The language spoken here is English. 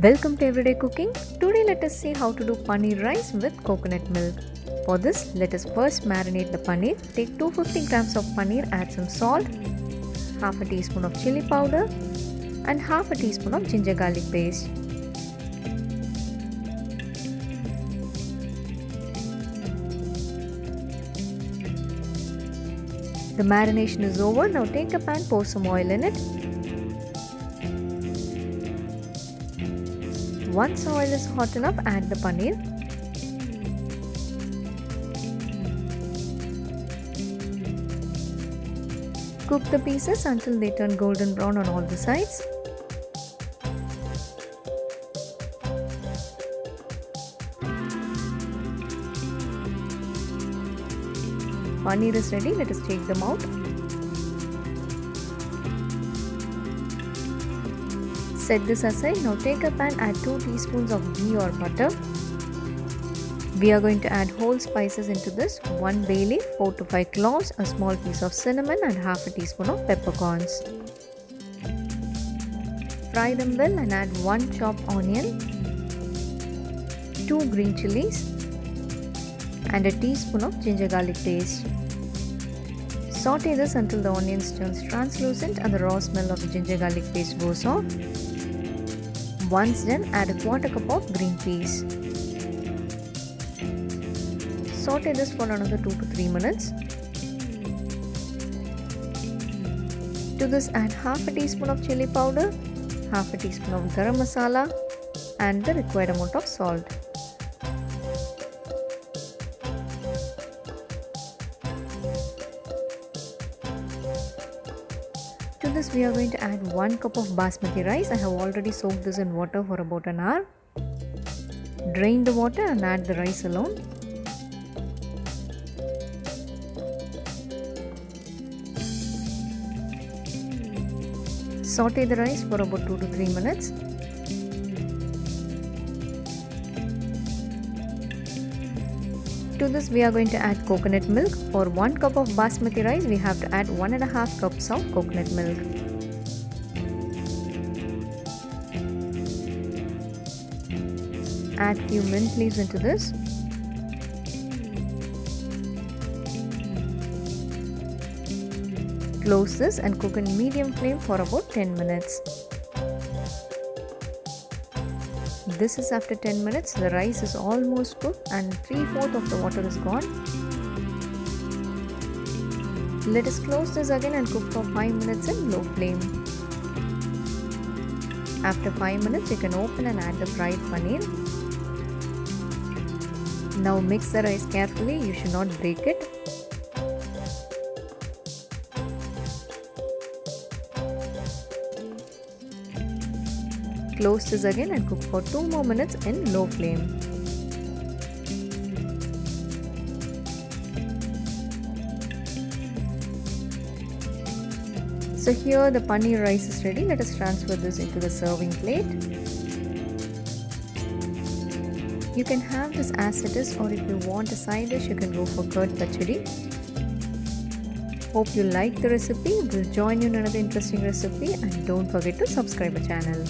Welcome to Everyday Cooking. Today let us see how to do paneer rice with coconut milk. For this, let us first marinate the paneer. Take 250 grams of paneer, add some salt, half a teaspoon of chili powder and half a teaspoon of ginger garlic paste. The marination is over. Now take a pan, pour some oil in it. Once oil is hot enough, add the paneer. Cook the pieces until they turn golden brown on all the sides. Paneer is ready. Let us take them out. Set this aside. Now take a pan, add 2 teaspoons of ghee or butter. We are going to add whole spices into this. 1 bay leaf, 4 to 5 cloves, a small piece of cinnamon and half a teaspoon of peppercorns. Fry them well and add 1 chopped onion, 2 green chilies and a teaspoon of ginger garlic paste. Saute this until the onions turns translucent and the raw smell of the ginger garlic paste goes off. Once done, add a quarter cup of green peas. Saute this for another 2 to 3 minutes. To this, add half a teaspoon of chili powder, half a teaspoon of garam masala and the required amount of salt. To this, we are going to add 1 cup of basmati rice. I have already soaked this in water for about an hour. Drain the water and add the rice alone. Saute the rice for about 2 to 3 minutes. To this, we are going to add coconut milk. For 1 cup of basmati rice, we have to add 1.5 cups of coconut milk. Add few mint leaves into this. Close this and cook in medium flame for about 10 minutes. This is after 10 minutes. The rice is almost cooked and 3/4 of the water is gone. Let us close this again and cook for 5 minutes in low flame. After 5 minutes, you can open and add the fried paneer. Now mix the rice carefully. You should not break it. Close this again and cook for 2 more minutes in low flame. So here the paneer rice is ready. Let us transfer this into the serving plate. You can have this as it is, or if you want a side dish, you can go for curd pachadi. Hope you like the recipe. We'll join you in another interesting recipe and don't forget to subscribe our channel.